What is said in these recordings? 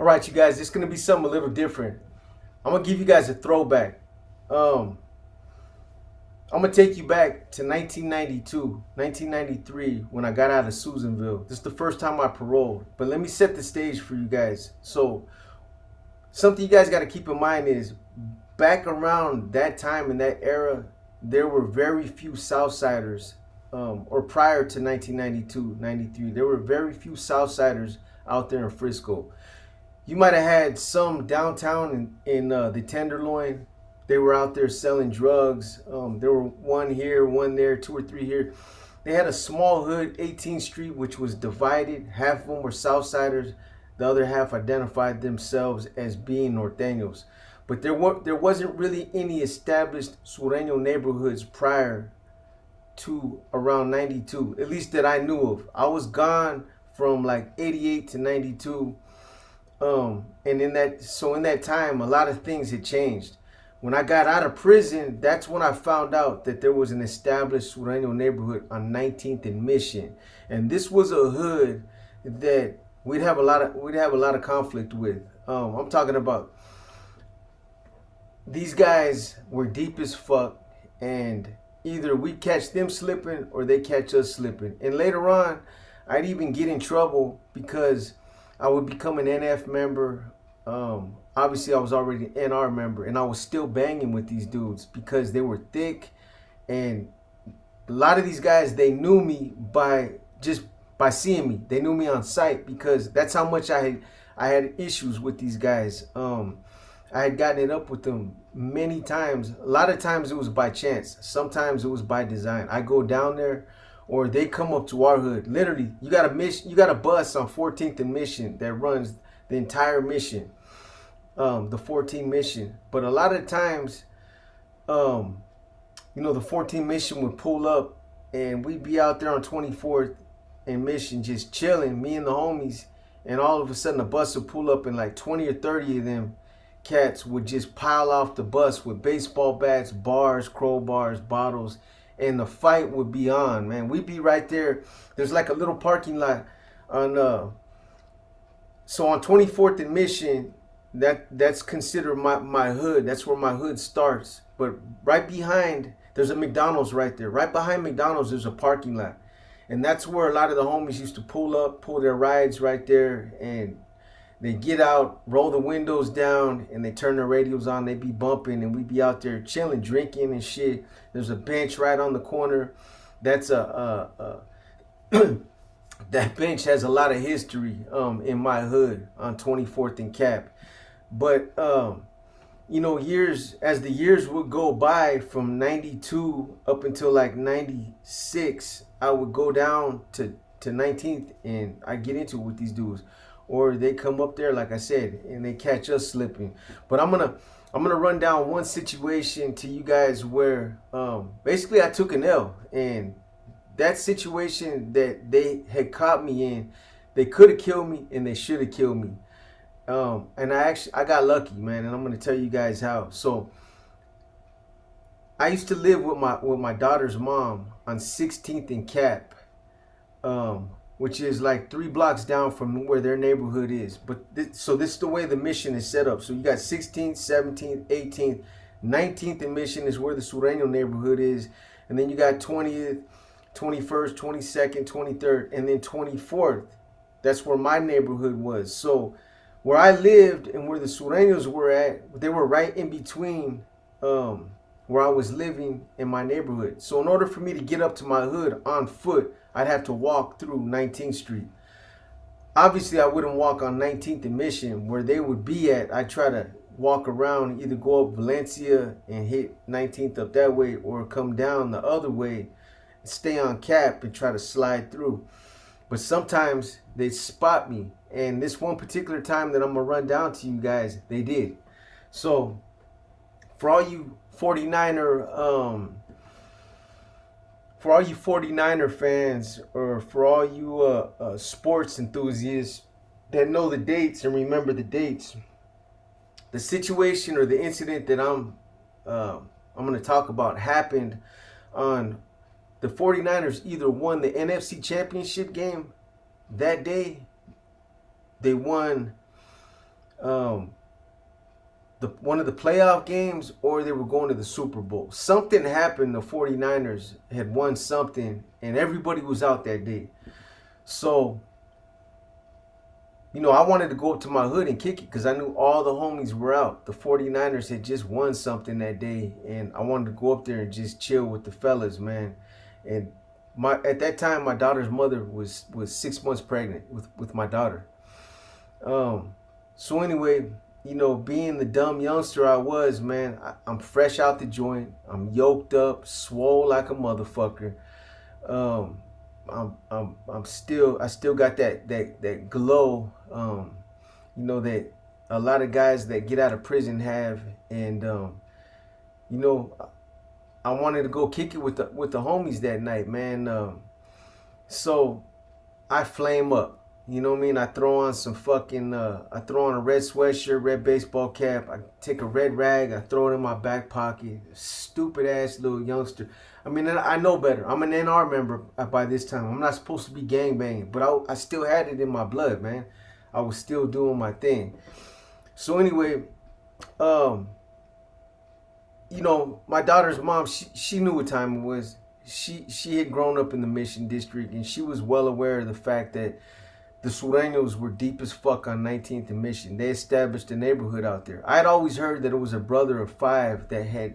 All right, you guys, it's gonna be something a little different. I'm gonna give you guys a throwback. Um, I'm gonna take you back to 1992, 1993, when I got out of Susanville. This is the first time I paroled. But let me set the stage for you guys. So, something you guys got to keep in mind is back around that time in that era, there were very few Southsiders, or prior to 1992, 93, there were very few Southsiders out there in Frisco. You might have had some downtown in the Tenderloin. They were out there selling drugs. There were one here, one there, two or three here. They had a small hood, 18th Street, which was divided. Half of them were Southsiders. The other half identified themselves as being Norteños. But there wasn't really any established Sureño neighborhoods prior to around 92, at least that I knew of. I was gone from like 88 to 92. And in that time, a lot of things had changed. When I got out of prison, that's when I found out that there was an established Sureño neighborhood on 19th and Mission, and this was a hood that we'd have a lot of conflict with. I'm talking about these guys were deep as fuck, and either we catch them slipping or they catch us slipping. And later on, I'd even get in trouble because I would become an NF member. Obviously, I was already an NR member, and I was still banging with these dudes because they were thick, and a lot of these guys, they knew me by seeing me. They knew me on sight because that's how much I had issues with these guys. I had gotten it up with them many times. A lot of times it was by chance. Sometimes it was by design. I go down there, or they come up to our hood. Literally, you got a bus on 14th and Mission that runs the entire mission, the 14 Mission. But a lot of times, the 14 Mission would pull up, and we'd be out there on 24th and Mission just chilling, me and the homies, and all of a sudden a bus would pull up, and like 20 or 30 of them cats would just pile off the bus with baseball bats, bars, crowbars, bottles, and the fight would be on, man. We'd be right there. There's like a little parking lot on so on 24th and Mission, that's considered my hood. That's where my hood starts. But right behind, there's a McDonald's right there. Right behind McDonald's, there's a parking lot. And that's where a lot of the homies used to pull their rides right there, and they get out, roll the windows down, and they turn their radios on. They be bumping, and we be out there chilling, drinking and shit. There's a bench right on the corner. That's that bench has a lot of history in my hood on 24th and Cap. But years as the years would go by from 92 up until like 96, I would go down to 19th, and I get into it with these dudes, or they come up there, like I said, and they catch us slipping. But I'm gonna run down one situation to you guys where basically I took an L, and that situation that they had caught me in, they could have killed me and they should have killed me. And I got lucky, man, and I'm gonna tell you guys how. So I used to live with my daughter's mom on 16th and Cap, which is like 3 blocks down from where their neighborhood is. But so this is the way the Mission is set up. So you got 16th, 17th, 18th, 19th and Mission is where the Sureño neighborhood is, and then you got 20th, 21st, 22nd, 23rd, and then 24th. That's where my neighborhood was. So where I lived and where the Sureños were at, they were right in between where I was living in my neighborhood. So in order for me to get up to my hood on foot, I'd have to walk through 19th Street. Obviously, I wouldn't walk on 19th and Mission where they would be at. I'd try to walk around, either go up Valencia and hit 19th up that way, or come down the other way, stay on Cap and try to slide through. But sometimes they spot me, and this one particular time that I'm gonna run down to you guys, they did. So for all you 49er fans, or for all you sports enthusiasts that know the dates and remember the dates, the situation or the incident that I'm going to talk about happened on the 49ers either won the NFC Championship game that day. They won um, one of the playoff games, or they were going to the Super Bowl. Something happened. The 49ers had won something, and everybody was out that day. So, I wanted to go up to my hood and kick it because I knew all the homies were out. The 49ers had just won something that day, and I wanted to go up there and just chill with the fellas, man. And at that time, my daughter's mother was 6 months pregnant with my daughter. So anyway, being the dumb youngster I was, man, I'm fresh out the joint. I'm yoked up, swole like a motherfucker. Um, I still got that glow. That a lot of guys that get out of prison have, and you know, I wanted to go kick it with the homies that night, man. So I flame up. You know what I mean? I throw on some fucking, I throw on a red sweatshirt, red baseball cap. I take a red rag, I throw it in my back pocket. Stupid ass little youngster. I mean, I know better. I'm an NR member by this time. I'm not supposed to be gangbanging, but I still had it in my blood, man. I was still doing my thing. So anyway, um, my daughter's mom, she knew what time it was. She had grown up in the Mission District, and she was well aware of the fact that the Surenos were deep as fuck on 19th and Mission. They established a neighborhood out there. I had always heard that it was a brother of 5 that had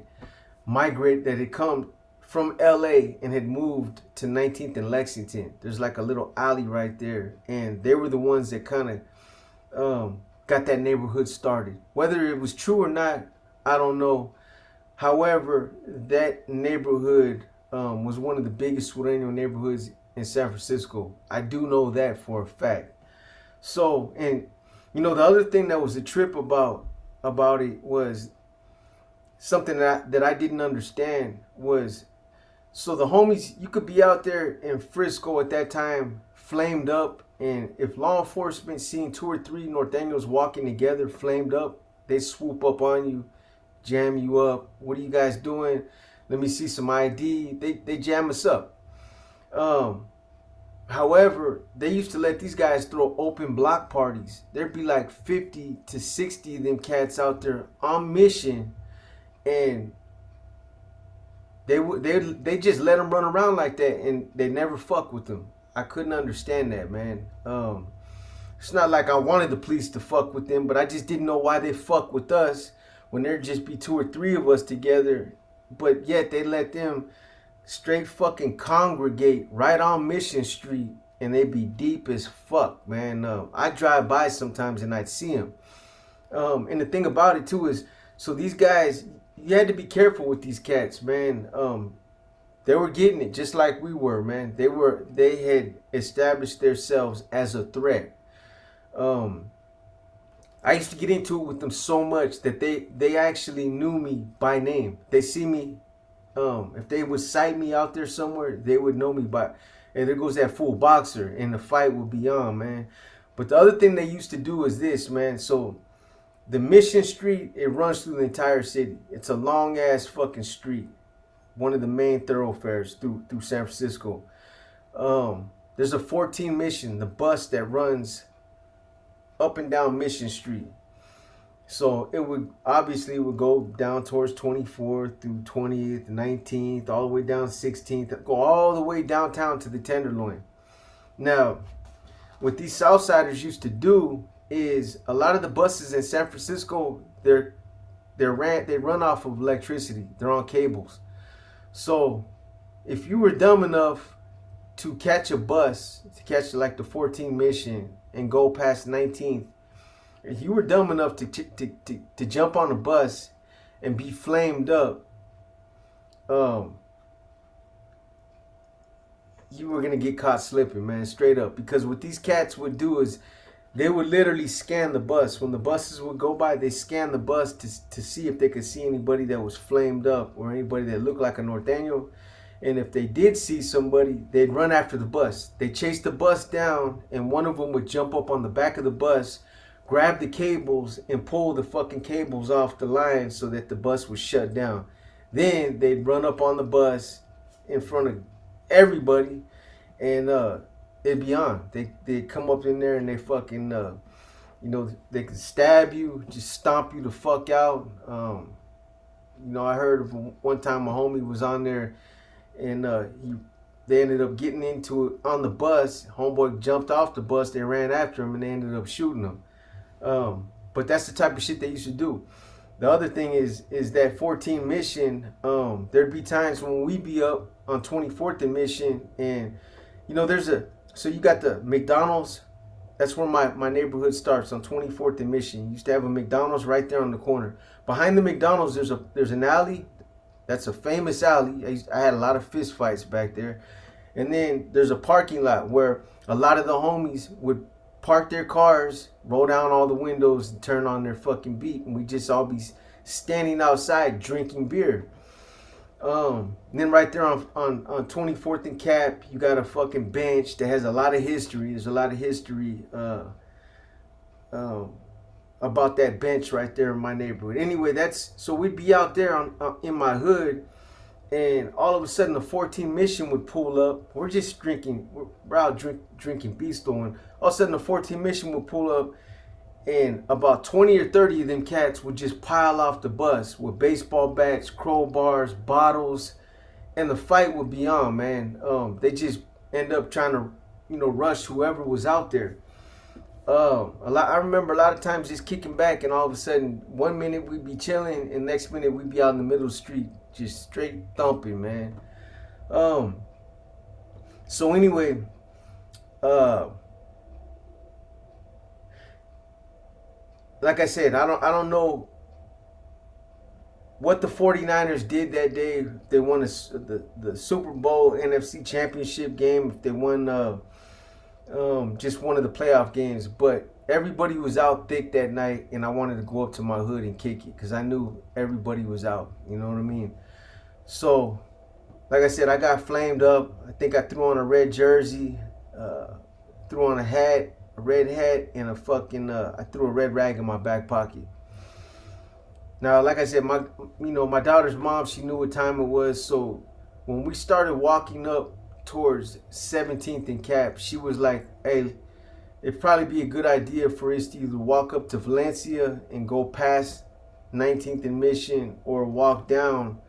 migrated, that had come from LA and had moved to 19th and Lexington. There's like a little alley right there, and they were the ones that kind of got that neighborhood started. Whether it was true or not, I don't know. However, that neighborhood was one of the biggest Sureno neighborhoods in San Francisco. I do know that for a fact. So, and the other thing that was a trip about it was something that I didn't understand was, so the homies, you could be out there in Frisco at that time, flamed up, and if law enforcement seen 2 or 3 Norteños walking together, flamed up, they swoop up on you, jam you up. What are you guys doing? Let me see some ID. They jam us up. However, they used to let these guys throw open block parties. There'd be like 50 to 60 of them cats out there on mission, and they just let them run around like that, and they never fuck with them. I couldn't understand that, man. It's not like I wanted the police to fuck with them, but I just didn't know why they fuck with us when there'd just be 2 or 3 of us together, but yet they let them straight fucking congregate right on Mission Street, and they be deep as fuck, man. I drive by sometimes and I'd see them. And the thing about it too is, so these guys, you had to be careful with these cats, man. They were getting it just like we were, man. They had established themselves as a threat. I used to get into it with them so much that they actually knew me by name. They see me. If they would sight me out there somewhere, they would know me by, and there goes that fool boxer, and the fight would be on, man. But the other thing they used to do is this, man. So the Mission Street, it runs through the entire city. It's a long ass fucking street, one of the main thoroughfares through San Francisco. There's a 14 Mission, the bus that runs up and down Mission Street. So it would go down towards 24th through 20th, 19th, all the way down 16th, go all the way downtown to the Tenderloin. Now, what these Southsiders used to do is, a lot of the buses in San Francisco, they run off of electricity. They're on cables. So if you were dumb enough to catch a bus, to catch like the 14 Mission and go past 19th, if you were dumb enough to jump on a bus and be flamed up, you were gonna get caught slipping, man, straight up. Because what these cats would do is, they would literally scan the bus. When the buses would go by, they scan the bus to see if they could see anybody that was flamed up or anybody that looked like a Norteño. And if they did see somebody, they'd run after the bus. They chased the bus down, and one of them would jump up on the back of the bus, grab the cables, and pull the fucking cables off the line so that the bus was shut down. Then they'd run up on the bus in front of everybody, and it'd be on. They'd come up in there and they fucking You know, they could stab you, just stomp you the fuck out. You know, I heard of one time a homie was on there, and they ended up getting into it on the bus. Homeboy jumped off the bus, they ran after him, and they ended up shooting him. But that's the type of shit they used to do. The other thing is that 14 mission. There'd be times when we be up on 24th and Mission, and you know so you got the McDonald's. That's where my neighborhood starts, on 24th and Mission. You used to have a McDonald's right there on the corner. Behind the McDonald's, there's an alley. That's a famous alley. I had a lot of fist fights back there. And then there's a parking lot where a lot of the homies would park their cars, roll down all the windows, and turn on their fucking beat, and we just all be standing outside drinking beer. And then right there on 24th and Cap, you got a fucking bench that has a lot of history. There's a lot of history about that bench right there in my neighborhood. Anyway, so we'd be out there in my hood, and all of a sudden the 14 Mission would pull up. We're just drinking. We're out drinking Beasto, and all of a sudden the 14 Mission would pull up, and about 20 or 30 of them cats would just pile off the bus with baseball bats, crowbars, bottles, and the fight would be on, man. They just end up trying to, rush whoever was out there. I remember a lot of times just kicking back, and all of a sudden, one minute we'd be chilling, and next minute we'd be out in the middle of the street, just straight thumping, man. So anyway, like I said, I don't know what the 49ers did that day. They won the Super Bowl NFC Championship game. If they won just one of the playoff games, but everybody was out thick that night, and I wanted to go up to my hood and kick it because I knew everybody was out. You know what I mean? So, like I said, I got flamed up. I think I threw on a red jersey, threw on a red hat, and I threw a red rag in my back pocket. Now, like I said, my daughter's mom, she knew what time it was. So when we started walking up towards 17th and Cap, she was like, hey, it'd probably be a good idea for us to either walk up to Valencia and go past 19th and Mission, or walk down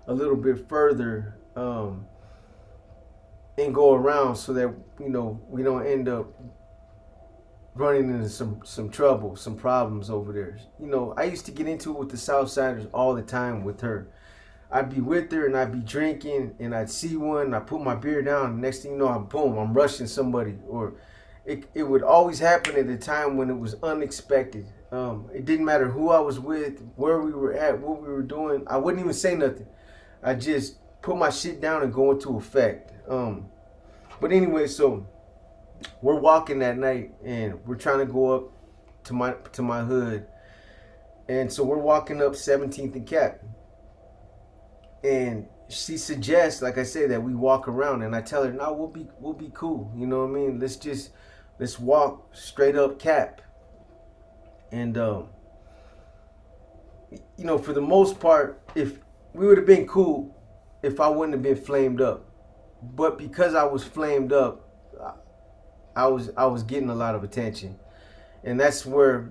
a little bit further and go around, so that we don't end up running into some trouble, some problems over there. I used to get into it with the Southsiders all the time with her. I'd be with her and I'd be drinking, and I'd see one, and I put my beer down, and next thing you know, I'm rushing somebody. Or it would always happen at a time when it was unexpected. It didn't matter who I was with, where we were at, what we were doing. I wouldn't even say nothing. I just put my shit down and go into effect. But anyway, so we're walking that night, and we're trying to go up to my hood, and so we're walking up 17th and Cap, and she suggests, like I say, that we walk around, and I tell her, no, we'll be cool. You know what I mean? Let's walk straight up Cap, and for the most part, if we would have been cool, if I wouldn't have been flamed up, but because I was flamed up, I was getting a lot of attention, and that's where,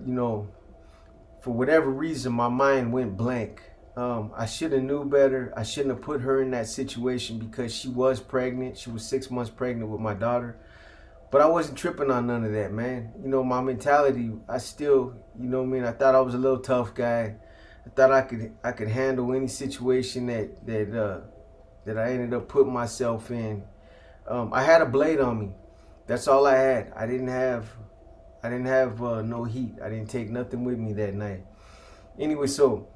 for whatever reason, my mind went blank. I should have knew better. I shouldn't have put her in that situation, because she was pregnant. She was 6 months pregnant with my daughter, but I wasn't tripping on none of that, man. My mentality, I still, I thought I was a little tough guy. I thought I could handle any situation that I ended up putting myself in. I had a blade on me. That's all I had. I didn't have no heat. I didn't take nothing with me that night. Anyway, so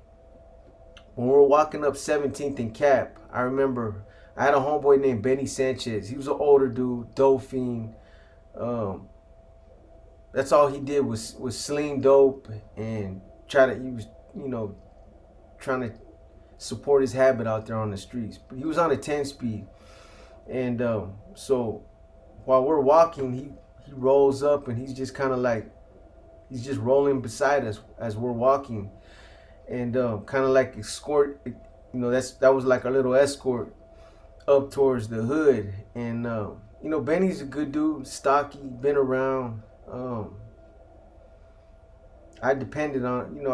when we were walking up 17th and Cap, I remember I had a homeboy named Benny Sanchez. He was an older dude, dope fiend. That's all he did was sling dope and he was trying to support his habit out there on the streets. But he was on a 10-speed, and so while we're walking, he rolls up, and he's just kind of like, he's just rolling beside us as we're walking, and kind of like escort. That was like a little escort up towards the hood. And Benny's a good dude, stocky, been around. I depended on,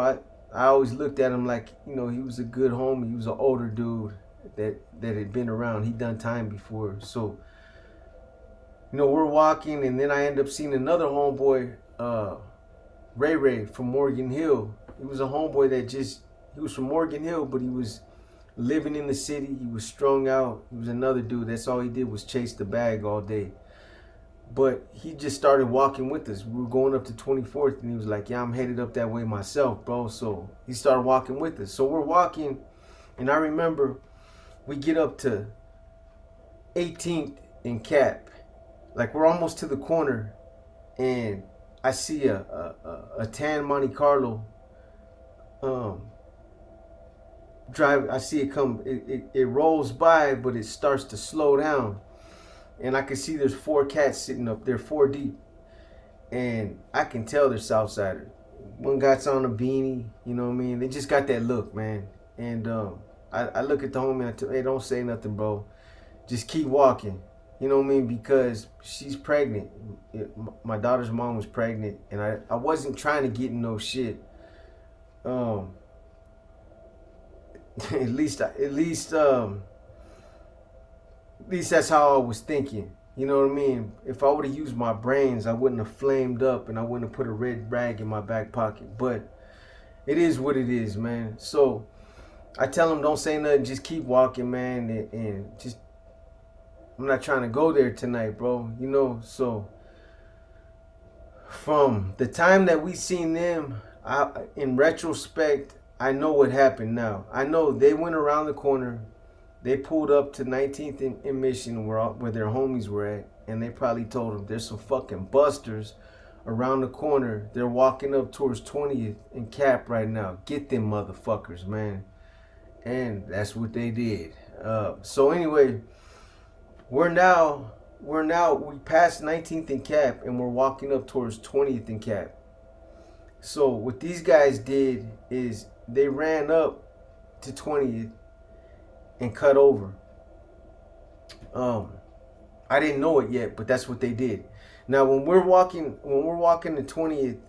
I always looked at him like, he was a good homie. He was an older dude that had been around. He done time before. So, we're walking, and then I end up seeing another homeboy, Ray Ray from Morgan Hill. He was a homeboy he was from Morgan Hill, but he was living in the city. He was strung out. He was another dude. That's all he did was chase the bag all day. But he just started walking with us. We were going up to 24th, and he was like, yeah, I'm headed up that way myself, bro. So he started walking with us. So we're walking, and I remember we get up to 18th and Cap. Like, we're almost to the corner, and I see a tan Monte Carlo drive. I see it come. It rolls by, but it starts to slow down. And I can see there's 4 cats sitting up there, 4 deep. And I can tell they're Southsiders. One guy's on a beanie, you know what I mean? They just got that look, man. And I look at the homie and I tell, hey, don't say nothing, bro. Just keep walking. You know what I mean? Because she's pregnant. My daughter's mom was pregnant. And I wasn't trying to get in no shit. At least that's how I was thinking. You know what I mean? If I would have used my brains, I wouldn't have flamed up and I wouldn't have put a red rag in my back pocket. But it is what it is, man. So I tell him, don't say nothing, just keep walking, man. And just, I'm not trying to go there tonight, bro. So from the time that we seen them, in retrospect, I know what happened now. I know they went around the corner. They pulled up to 19th in Mission where their homies were at, and they probably told them there's some fucking busters around the corner. They're walking up towards 20th and Cap right now. Get them motherfuckers, man. And that's what they did. So anyway, we passed 19th and Cap, and we're walking up towards 20th and Cap. So what these guys did is they ran up to 20th and cut over. I didn't know it yet, but that's what they did. Now when we're walking to 20th,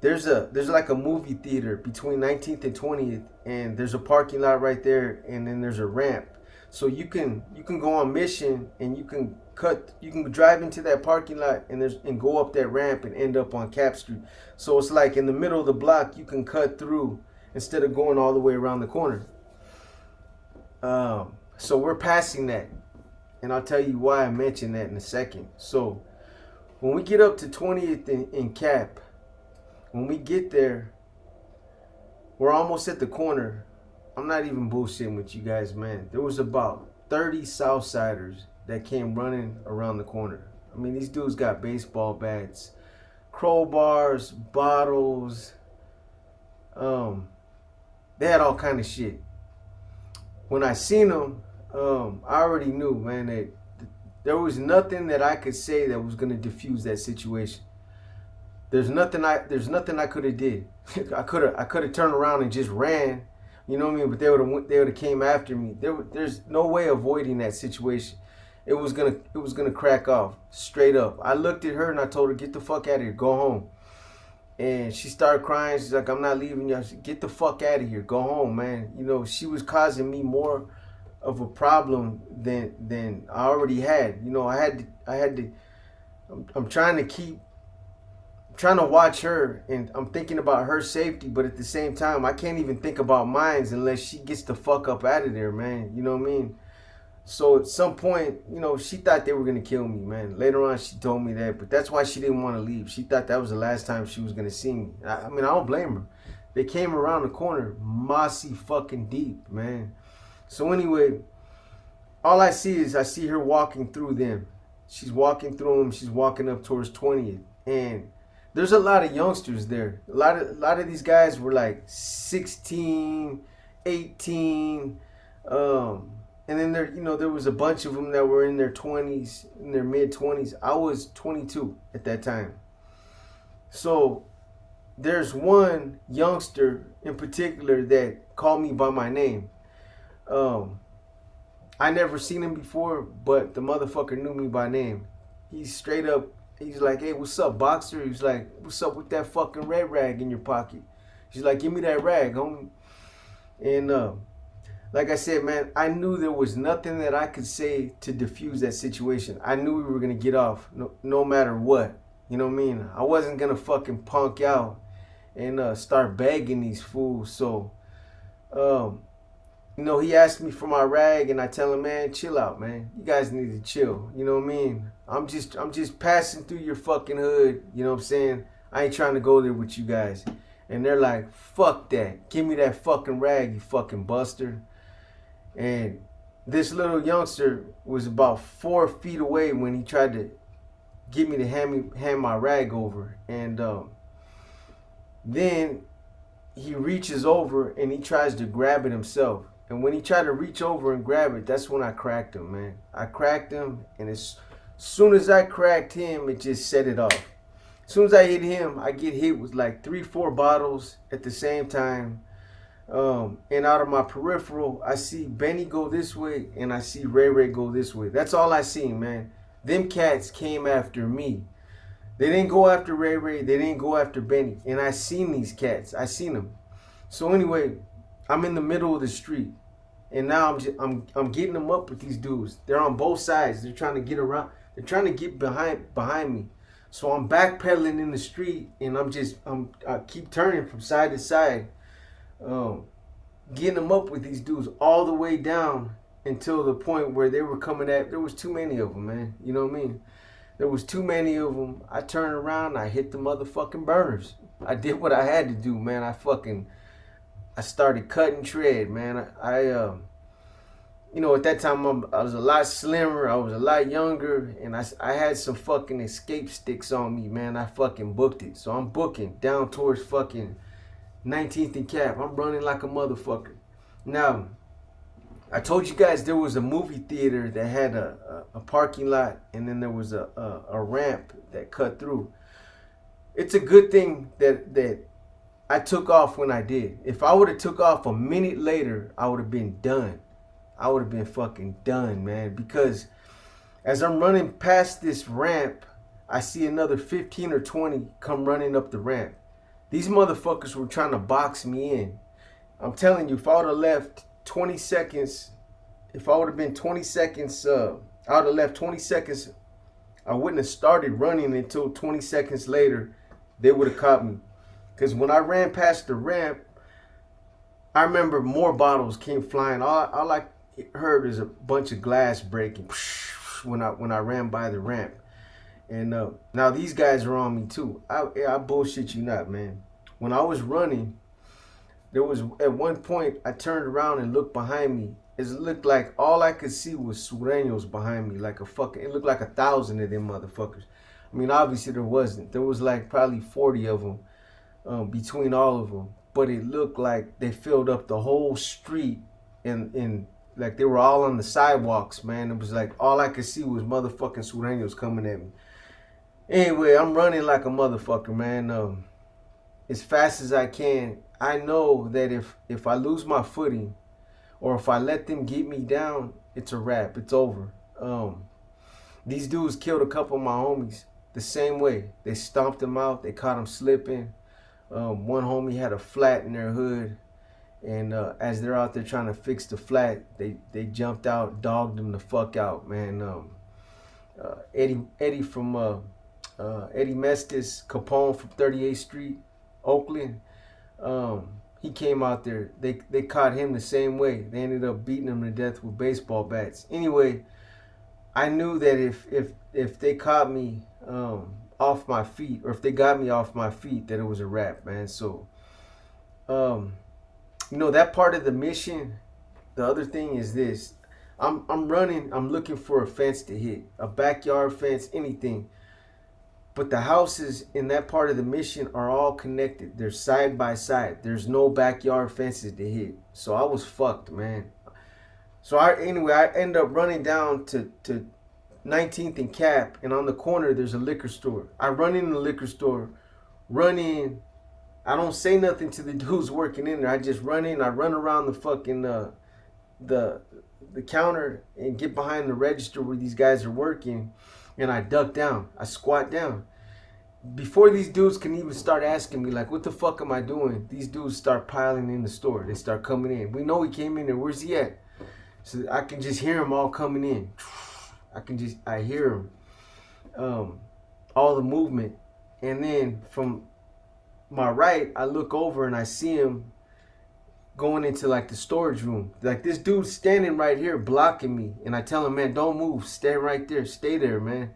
there's like a movie theater between 19th and 20th, and there's a parking lot right there, and then there's a ramp. So you can go on Mission, and you can drive into that parking lot and go up that ramp and end up on Cap Street. So it's like in the middle of the block, you can cut through instead of going all the way around the corner. So we're passing that, and I'll tell you why I mentioned that in a second. So when we get up to 20th in Cap, when we get there, we're almost at the corner. I'm not even bullshitting with you guys, man. There was about 30 Southsiders that came running around the corner. I mean, these dudes got baseball bats, crowbars, bottles. They had all kind of shit. When I seen them, I already knew, man, that there was nothing that I could say that was gonna diffuse that situation. There's nothing I could have did. I could have turned around and just ran, you know what I mean? But they would have came after me. There's no way avoiding that situation. It was gonna crack off straight up. I looked at her and I told her, get the fuck out of here, go home. And she started crying. She's like, I'm not leaving you. I said, get the fuck out of here. Go home, man. She was causing me more of a problem than I already had. I'm trying to watch her, and I'm thinking about her safety, but at the same time, I can't even think about mine unless she gets the fuck up out of there, man. You know what I mean? So at some point, she thought they were going to kill me, man. Later on, she told me that, but that's why she didn't want to leave. She thought that was the last time she was going to see me. I mean, I don't blame her. They came around the corner, mossy fucking deep, man. So anyway, all I see her walking through them. She's walking through them. She's walking up towards 20th. And there's a lot of youngsters there. A lot of these guys were like 16, 18, and then there was a bunch of them that were in their 20s, in their mid 20s. I was 22 at that time. So there's one youngster in particular that called me by my name. I never seen him before, but the motherfucker knew me by name. He straight up He's like, hey, what's up, boxer? He was like, what's up with that fucking red rag in your pocket? He's like, give me that rag, homie. And like I said, man, I knew there was nothing that I could say to diffuse that situation. I knew we were gonna get off, no matter what. You know what I mean? I wasn't gonna fucking punk out and start begging these fools. So, you know, he asked me for my rag, and I tell him, man, chill out, man. You guys need to chill. You know what I mean? I'm just passing through your fucking hood. You know what I'm saying? I ain't trying to go there with you guys. And they're like, fuck that. Give me that fucking rag, you fucking buster. And this little youngster was about 4 feet away when he tried to get me to hand my rag over. And then he reaches over and he tries to grab it himself. And when he tried to reach over and grab it, that's when I cracked him, man. I cracked him, and as soon as I cracked him, it just set it off. As soon as I hit him, I get hit with like 3-4 bottles at the same time. And out of my peripheral, I see Benny go this way, and I see Ray Ray go this way. That's all I seen, man. Them cats came after me. They didn't go after Ray Ray. They didn't go after Benny. And I seen these cats. I seen them. So anyway, I'm in the middle of the street, and now I'm getting them up with these dudes. They're on both sides. They're trying to get around. They're trying to get behind me. So I'm backpedaling in the street, and I keep turning from side to side, getting them up with these dudes all the way down until the point where they were coming at. There was too many of them, man. You know what I mean? There was too many of them. I turned around, I hit the motherfucking burners. I did what I had to do, man. I started cutting tread, man. You know, at that time I was a lot slimmer, I was a lot younger, and I had some fucking escape sticks on me, man. I fucking booked it. So I'm booking down towards fucking 19th and Cap. I'm running like a motherfucker. Now, I told you guys there was a movie theater that had a parking lot, and then there was a ramp that cut through. It's a good thing that I took off when I did. If I would have took off a minute later, I would have been done. I would have been fucking done, man. Because as I'm running past this ramp, I see another 15 or 20 come running up the ramp. These motherfuckers were trying to box me in. I'm telling you, if I would have left 20 seconds, if I would have been 20 seconds, I would have left 20 seconds. I wouldn't have started running until 20 seconds later, they would have caught me. Because when I ran past the ramp, I remember more bottles came flying. All I heard is a bunch of glass breaking when I ran by the ramp. And now these guys are on me too. I bullshit you not, man. When I was running, there was at one point I turned around and looked behind me. It looked like all I could see was Surenos behind me, like it looked like 1,000 of them motherfuckers. I mean, obviously there wasn't. There was like probably 40 of them. Between all of them, but it looked like they filled up the whole street, and like they were all on the sidewalks, man. It was like all I could see was motherfucking Surenos coming at me. Anyway, I'm running like a motherfucker, man, as fast as I can. I know that if I lose my footing, or if I let them get me down, it's a wrap. It's over. These dudes killed a couple of my homies the same way. They stomped them out. They caught them slipping. One homie had a flat in their hood, and as they're out there trying to fix the flat, they jumped out, dogged them the fuck out, man. Eddie from Eddie Mestis Capone from 38th Street, Oakland. He came out there. They caught him the same way. They ended up beating him to death with baseball bats. Anyway, I knew that if they caught me off my feet, or if they got me off my feet, that it was a wrap, man. So, you know, that part of the mission. The other thing is this: I'm running. I'm looking for a fence to hit, a backyard fence, anything. But the houses in that part of the mission are all connected. They're side by side. There's no backyard fences to hit. So I was fucked, man. So I end up running down to 19th and Cap, and on the corner there's a liquor store. I run in the liquor store, run in. I don't say nothing to the dudes working in there. I just run in. I run around the fucking the counter and get behind the register where these guys are working. and I duck down. I squat down. Before these dudes can even start asking me, like, what the fuck am I doing? These dudes start piling in the store. They start coming in. We know he came in there. Where's he at? So I can just hear them all coming in. I hear them. All the movement. And then from my right, I look over and I see him going into like the storage room. Like this dude's standing right here blocking me. And I tell him, man, don't move. Stay right there. Stay there, man.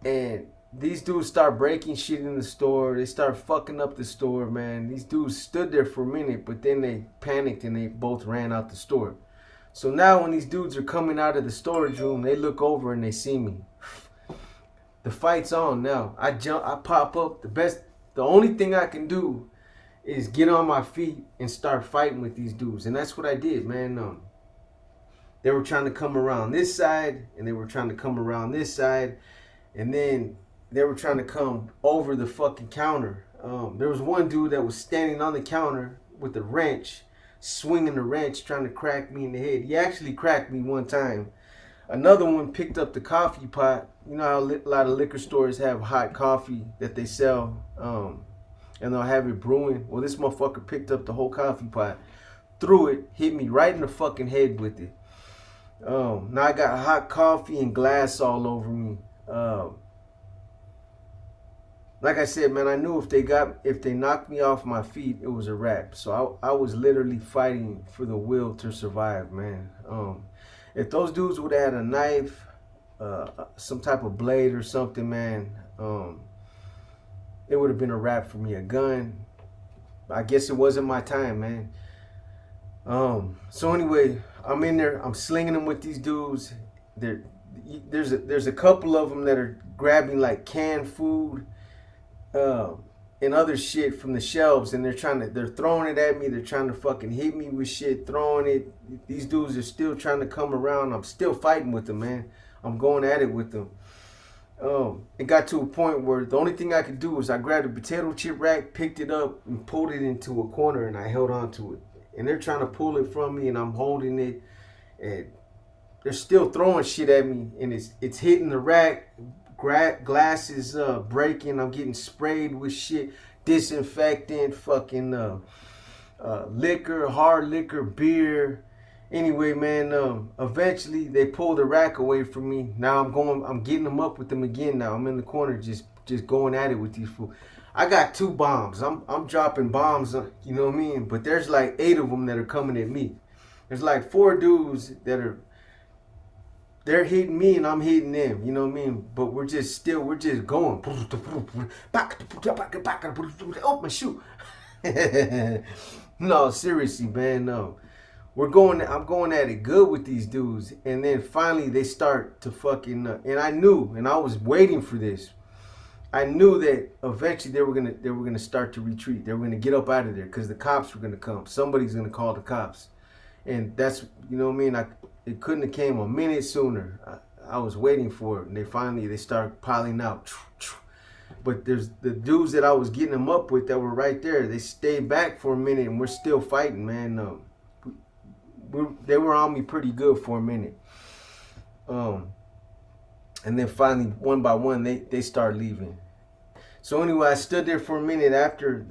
And these dudes start breaking shit in the store. They start fucking up the store, man. These dudes stood there for a minute, but then they panicked and they both ran out the store. So now when these dudes are coming out of the storage room, they look over and they see me. The fight's on now. I jump, I pop up. The only thing I can do is get on my feet and start fighting with these dudes. And that's what I did, man. They were trying to come around this side, and they were trying to come around this side, and then they were trying to come over the fucking counter. There was one dude that was standing on the counter with a wrench, swinging the wrench, trying to crack me in the head. He actually cracked me one time. Another one picked up the coffee pot. You know how a lot of liquor stores have hot coffee that they sell, and they'll have it brewing. Well, this motherfucker picked up the whole coffee pot, threw it, hit me right in the fucking head with it. Now I got hot coffee and glass all over me. Like I said, man, I knew if they knocked me off my feet, it was a wrap. So I was literally fighting for the will to survive, man. If those dudes would have had a knife, some type of blade or something, man, it would have been a wrap for me. A gun, I guess it wasn't my time, man. So anyway, I'm in there. I'm slinging them with these dudes. There's a couple of them that are grabbing like canned food and other shit from the shelves, and they're throwing it at me. They're trying to fucking hit me with shit, throwing it. These dudes are still trying to come around. I'm still fighting with them, man. I'm going at it with them. It got to a point where the only thing I could do was I grabbed a potato chip rack, picked it up, and pulled it into a corner, and I held on to it. And they're trying to pull it from me, and I'm holding it, and they're still throwing shit at me, and it's hitting the rack. Glass is breaking. I'm getting sprayed with shit, disinfectant, fucking liquor, hard liquor, beer. Anyway, man, eventually they pulled the rack away from me. Now I'm getting them up with them again. Now I'm in the corner, just going at it with these fools. I got 2 bombs. I'm dropping bombs, you know what I mean? But there's like 8 of them that are coming at me. There's like 4 dudes that they're hitting me and I'm hitting them, you know what I mean? But we're just going. Oh, my shoe. No, seriously, man, no. I'm going at it good with these dudes. And then finally they start to fucking, and I knew, and I was waiting for this. I knew that eventually they were gonna start to retreat. They were gonna get up out of there because the cops were gonna come. Somebody's gonna call the cops, and that's, you know what I mean. It couldn't have came a minute sooner. I was waiting for it, and they start piling out. But there's the dudes that I was getting them up with that were right there. They stayed back for a minute, and we're still fighting, man. They were on me pretty good for a minute. And then finally, one by one, they start leaving. So anyway, I stood there for a minute after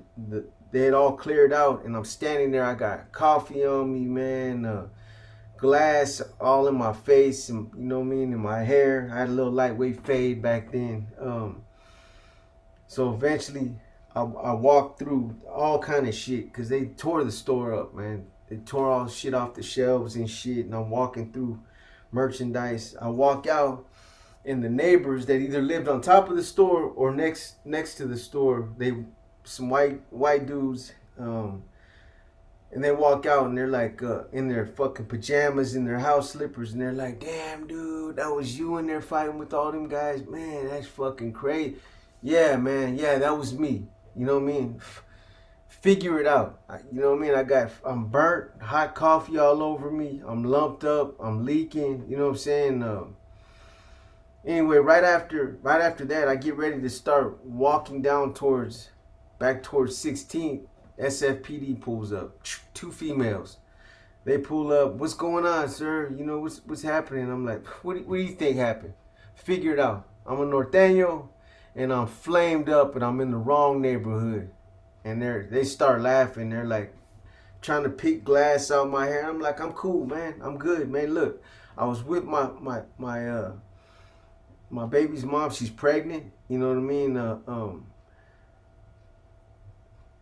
they had all cleared out, and I'm standing there. I got coffee on me, man, glass all in my face, and you know what I mean, in my hair. I had a little lightweight fade back then. So eventually, I walked through all kind of shit because they tore the store up, man. They tore all shit off the shelves and shit, and I'm walking through merchandise. I walk out, and the neighbors that either lived on top of the store or next to the store, some white dudes, and they walk out and they're like in their fucking pajamas, in their house slippers, and they're like, "Damn, dude, that was you in there fighting with all them guys, man. That's fucking crazy." Yeah, man, yeah, that was me. You know what I mean? Figure it out. You know what I mean? I'm burnt, hot coffee all over me. I'm lumped up. I'm leaking. You know what I'm saying? Anyway, right after that, I get ready to start walking down back towards 16th. SFPD pulls up. 2 females. They pull up. "What's going on, sir? You know what's happening?" I'm like, "What do you think happened? Figure it out." I'm a Norteño, and I'm flamed up, and I'm in the wrong neighborhood. And they start laughing. They're like trying to pick glass out my hair. I'm like, I'm cool, man. I'm good, man. Look, I was with my baby's mom. She's pregnant. You know what I mean?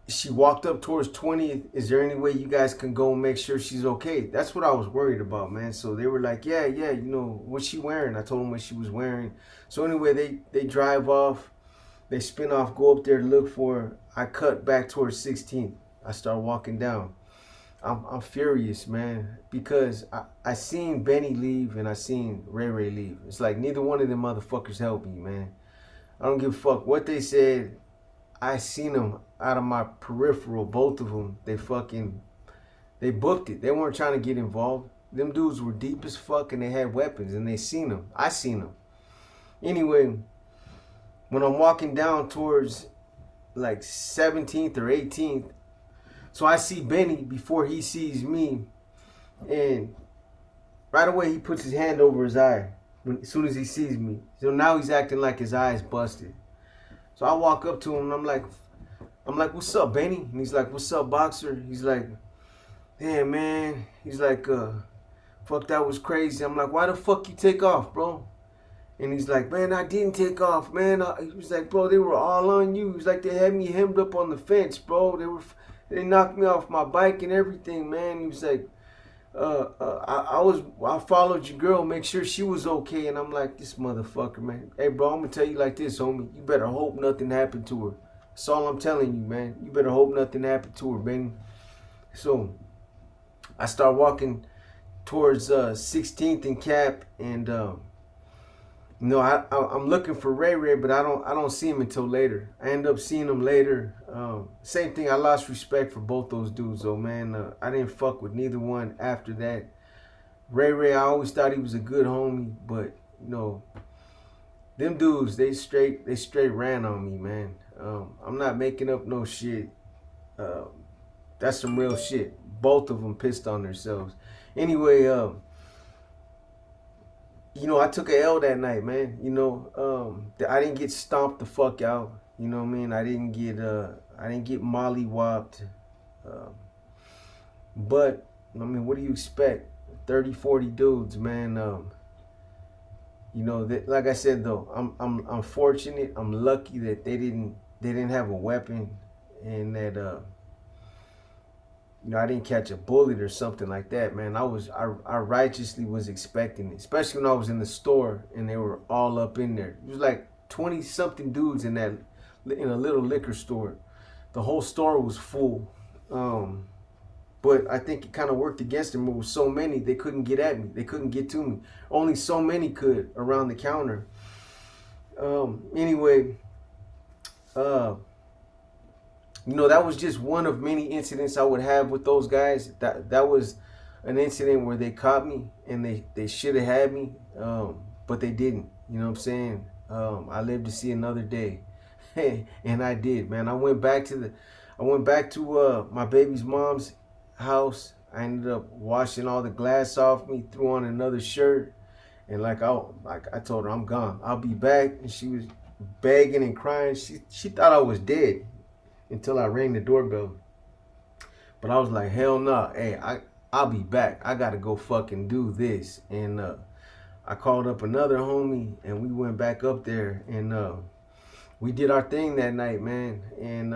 She walked up towards 20th. Is there any way you guys can go and make sure she's okay? That's what I was worried about, man. So they were like, yeah, you know, what's she wearing? I told them what she was wearing. So anyway, they drive off. They spin off, go up there to look for her. I cut back towards 16th. I start walking down. I'm furious, man, because I seen Benny leave and I seen Ray Ray leave. It's like neither one of them motherfuckers helped me, man. I don't give a fuck what they said. I seen them out of my peripheral, both of them. They booked it. They weren't trying to get involved. Them dudes were deep as fuck and they had weapons and they seen them. I seen them. Anyway, when I'm walking down towards like 17th or 18th, so I see Benny before he sees me, and right away he puts his hand over his eye as soon as he sees me. So now he's acting like his eye is busted. So I walk up to him and I'm like, what's up, Benny? And he's like, what's up, boxer? He's like, damn, man. He's like, fuck, that was crazy. I'm like, why the fuck you take off, bro? And he's like, man, I didn't take off, man. He was like, bro, they were all on you. He was like, they had me hemmed up on the fence, bro. They knocked me off my bike and everything, man. He was like, I followed your girl, make sure she was okay. And I'm like, this motherfucker, man. Hey, bro, I'm gonna tell you like this, homie. You better hope nothing happened to her. That's all I'm telling you, man. You better hope nothing happened to her, Benny. So I start walking towards 16th and Cap, and you know, I'm looking for Ray Ray, but I don't see him until later. I end up seeing him later. Same thing. I lost respect for both those dudes, though, man. I didn't fuck with neither one after that. Ray Ray, I always thought he was a good homie, but you know, them dudes, they straight ran on me, man. I'm not making up no shit. That's some real shit. Both of them pissed on themselves. Anyway, you know, I took a L that night, man. You know, I didn't get stomped the fuck out. You know what I mean? I didn't get mollywopped. But I mean, what do you expect? 30, 40 dudes, man. You know, like I said though, I'm fortunate. I'm lucky that they didn't have a weapon, and that you know, I didn't catch a bullet or something like that, man. I righteously was expecting it, especially when I was in the store and they were all up in there. It was like 20 something dudes in a little liquor store. The whole store was full. But I think it kind of worked against them. It was so many, they couldn't get at me. They couldn't get to me. Only so many could around the counter. Anyway, you know, that was just one of many incidents I would have with those guys. That was an incident where they caught me and they should have had me, but they didn't. You know what I'm saying? I lived to see another day, and I did, man. I went back to my baby's mom's house. I ended up washing all the glass off me, threw on another shirt, and like I told her, I'm gone. I'll be back. And she was begging and crying. She thought I was dead until I rang the doorbell. But I was like, hell no. Hey, I'll be back. I gotta go fucking do this. And I called up another homie and we went back up there and we did our thing that night, man. And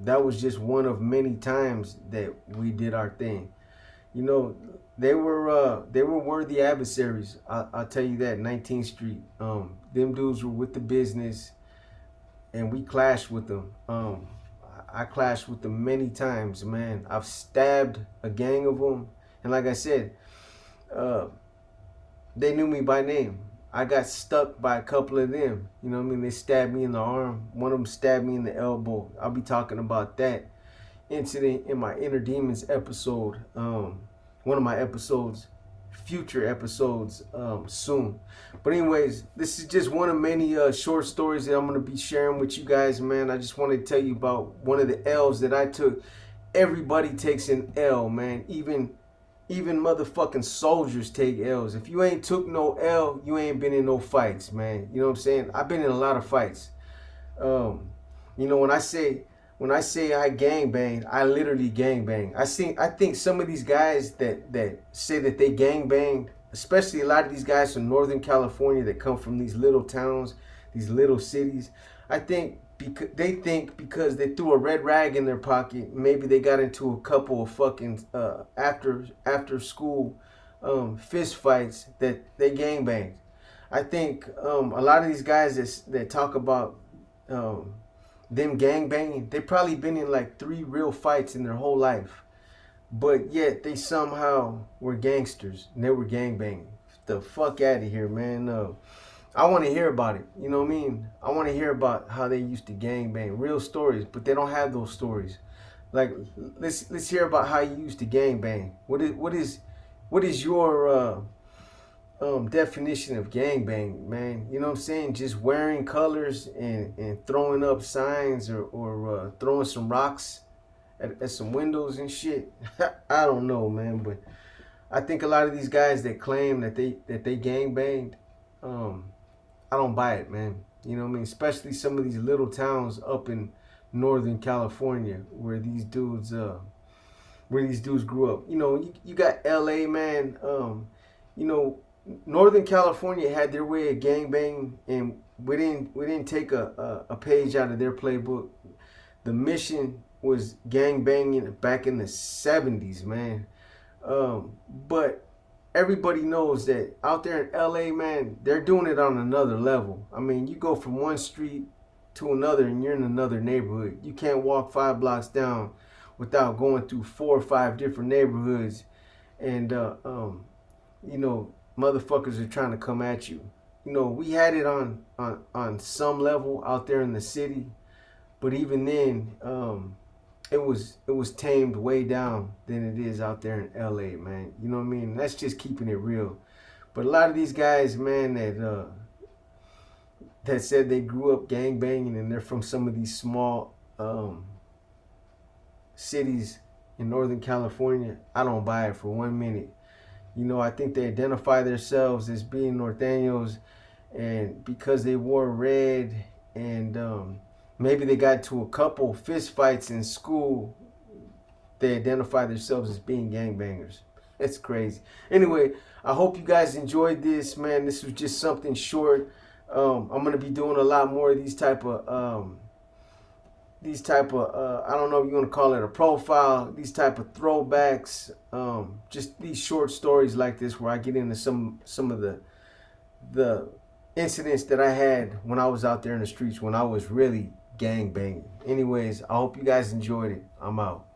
that was just one of many times that we did our thing. You know, they were worthy adversaries. I'll tell you that. 19th Street. Them dudes were with the business, and we clashed with them. I clashed with them many times, man. I've stabbed a gang of them, and like I said, they knew me by name. I got stuck by a couple of them. You know what I mean? They stabbed me in the arm. One of them stabbed me in the elbow. I'll be talking about that incident in my Inner Demons episode. One of my episodes, future episodes, soon. But anyways, this is just one of many short stories that I'm going to be sharing with you guys, man. I just wanted to tell you about one of the L's that I took. Everybody takes an L, man. Even even motherfucking soldiers take L's. If you ain't took no L, you ain't been in no fights, man. You know what I'm saying? I've been in a lot of fights. Um, you know, when I say I gang bang, I literally gang bang. I think some of these guys that say that they gang bang, especially a lot of these guys from Northern California that come from these little towns, these little cities, I think because they threw a red rag in their pocket, maybe they got into a couple of fucking after school fist fights, that they gang banged. I think a lot of these guys that talk about um, them gang banging, they probably been in like 3 real fights in their whole life, but yet they somehow were gangsters and they were gang banging. The fuck out of here, man. I want to hear about it. You know what I mean? I want to hear about how they used to gang bang, real stories, but they don't have those stories. Like, let's hear about how you used to gang bang. What is your definition of gangbang, man? You know what I'm saying? Just wearing colors and throwing up signs, or throwing some rocks at some windows and shit. I don't know, man, but I think a lot of these guys that claim that they gangbanged, I don't buy it, man. You know what I mean? Especially some of these little towns up in Northern California where these dudes grew up. You know, you got LA, man. You know, Northern California had their way of gangbang, and we didn't take a page out of their playbook. The Mission was gangbanging back in the 70s, man. But everybody knows that out there in LA, man, they're doing it on another level. I mean, you go from one street to another and you're in another neighborhood. You can't walk 5 blocks down without going through 4 or 5 different neighborhoods, and you know, motherfuckers are trying to come at you. You know, we had it on some level out there in the city, but even then, it was tamed way down than it is out there in LA, man. You know what I mean? That's just keeping it real. But a lot of these guys, man, that said they grew up gang banging and they're from some of these small cities in Northern California, I don't buy it for 1 minute. You know, I think they identify themselves as being Norteños, and because they wore red, and maybe they got to a couple fist fights in school, they identify themselves as being gangbangers. It's crazy. Anyway, I hope you guys enjoyed this, man. This was just something short. I'm gonna be doing a lot more of these type of I don't know if you want to call it a profile, these type of throwbacks, just these short stories like this where I get into some of the incidents that I had when I was out there in the streets when I was really gang banging. Anyways, I hope you guys enjoyed it. I'm out.